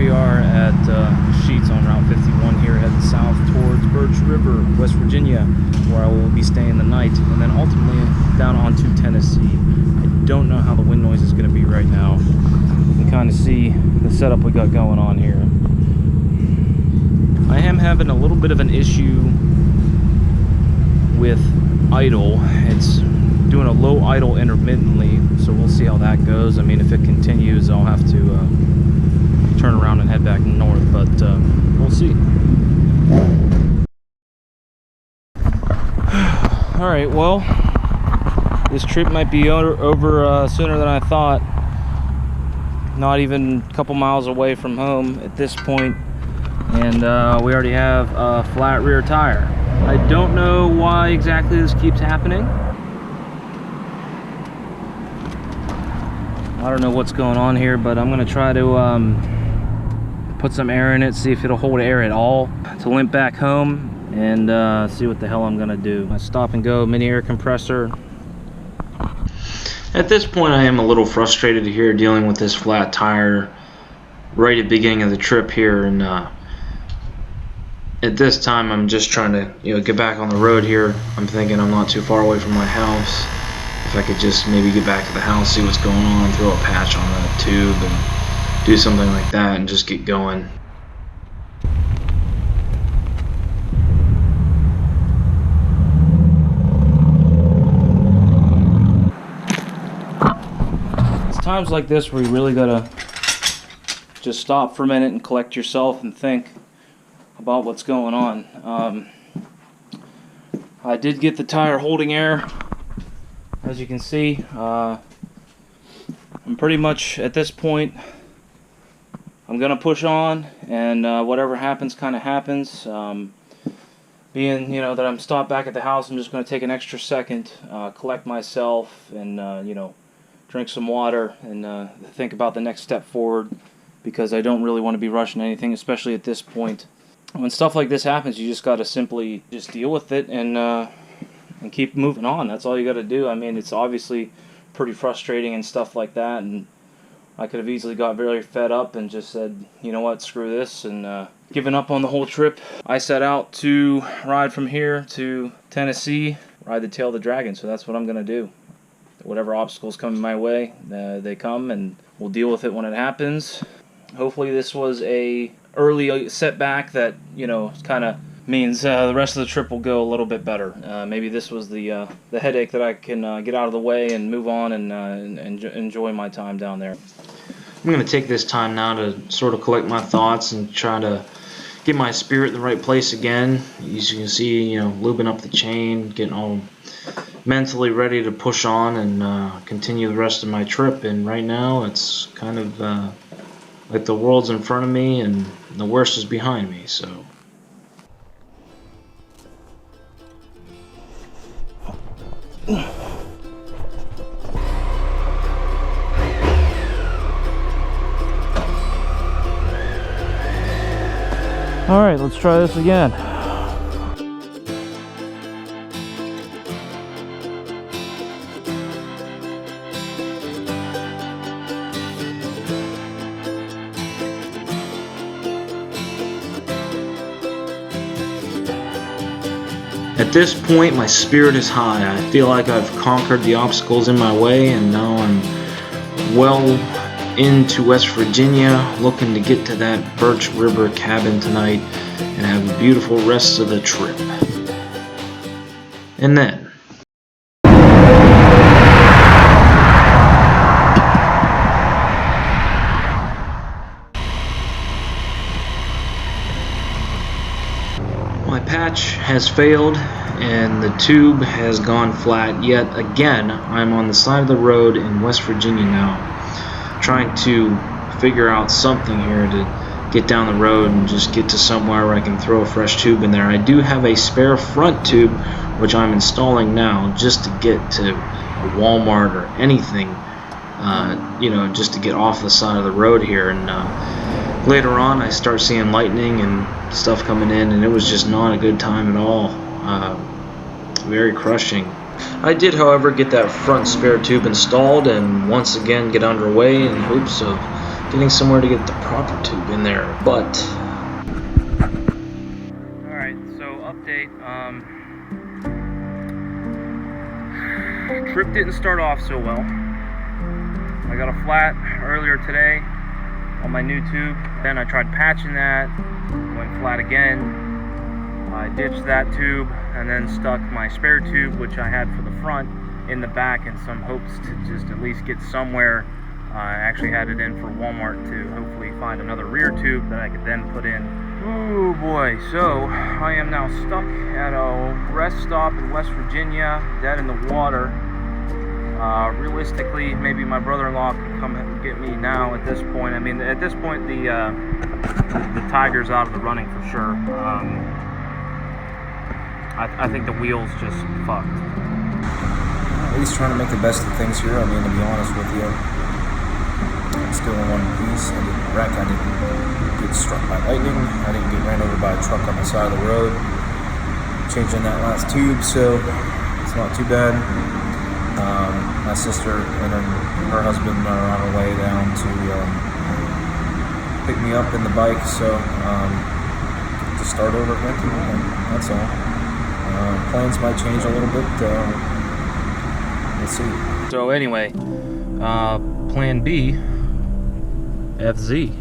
we are at Sheets on Route 51 here, heading south towards Birch River, West Virginia, where I will be staying the night, and then ultimately down onto Tennessee. I don't know how the wind noise is going to be right now. You can kind of see the setup we got going on here. I am having a little bit of an issue with idle. It's doing a low idle intermittently, so we'll see how that goes. I mean, if it continues, I'll have to turn around and head back north, but we'll see. Alright, well, this trip might be over sooner than I thought. Not even a couple miles away from home at this point, and we already have a flat rear tire. I don't know why exactly this keeps happening. I don't know what's going on here, but I'm gonna try to put some air in it, see if it'll hold air at all, to limp back home and see what the hell I'm gonna do. My stop and go mini air compressor. At this point, I am a little frustrated here dealing with this flat tire right at the beginning of the trip here, and at this time I'm just trying to get back on the road here. I'm thinking I'm not too far away from my house. If I could just maybe get back to the house, see what's going on, throw a patch on the tube and do something like that and just get going. It's times like this where you really gotta just stop for a minute and collect yourself and think about what's going on. I did get the tire holding air. As you can see, I'm pretty much at this point, I'm gonna push on, and whatever happens kind of happens. Being that I'm stopped back at the house, I'm just gonna take an extra second, collect myself, and drink some water and think about the next step forward, because I don't really want to be rushing anything, especially at this point. When stuff like this happens, you just gotta simply just deal with it and keep moving on. That's all you got to do. I mean, it's obviously pretty frustrating and stuff like that, and I could have easily got very fed up and just said, you know what, screw this, and given up on the whole trip. I set out to ride from here to Tennessee, ride the tail of the dragon, so that's what I'm going to do. Whatever obstacles come my way, they come, and we'll deal with it when it happens. Hopefully this was a early setback that, kind of means the rest of the trip will go a little bit better. Maybe this was the headache that I can get out of the way and move on and enjoy my time down there. I'm going to take this time now to sort of collect my thoughts and try to get my spirit in the right place again. As you can see, lubing up the chain, getting all mentally ready to push on and continue the rest of my trip. And right now it's kind of like the world's in front of me and the worst is behind me, so. Alright, let's try this again. At this point, my spirit is high. I feel like I've conquered the obstacles in my way, and now I'm well into West Virginia, looking to get to that Birch River cabin tonight and have a beautiful rest of the trip. And then my patch has failed and the tube has gone flat yet again. I'm on the side of the road in West Virginia now, trying to figure out something here to get down the road and just get to somewhere where I can throw a fresh tube in there. I do have a spare front tube which I'm installing now just to get to a Walmart or anything, just to get off the side of the road here. And later on I start seeing lightning and stuff coming in, and it was just not a good time at all. Very crushing. I did, however, get that front spare tube installed and once again get underway in hopes of getting somewhere to get the proper tube in there, but... Alright, so update, trip didn't start off so well. I got a flat earlier today on my new tube. Then I tried patching that, went flat again. I ditched that tube and then stuck my spare tube, which I had for the front, in the back in some hopes to just at least get somewhere. I actually had it in for Walmart to hopefully find another rear tube that I could then put in. Oh boy, so I am now stuck at a rest stop in West Virginia, dead in the water. Realistically, maybe my brother-in-law can come and get me now at this point. I mean, at this point, the Tiger's out of the running for sure. I think the wheel's just fucked. At least trying to make the best of things here. I mean, to be honest with you, I'm still in one piece. I didn't wreck, I didn't get struck by lightning, I didn't get ran over by a truck on the side of the road. Changing that last tube, so it's not too bad. My sister and her husband are on their way down to pick me up in the bike, so to start over at Lincoln, that's all. Plans might change a little bit, we'll see. So anyway, plan B, FZ.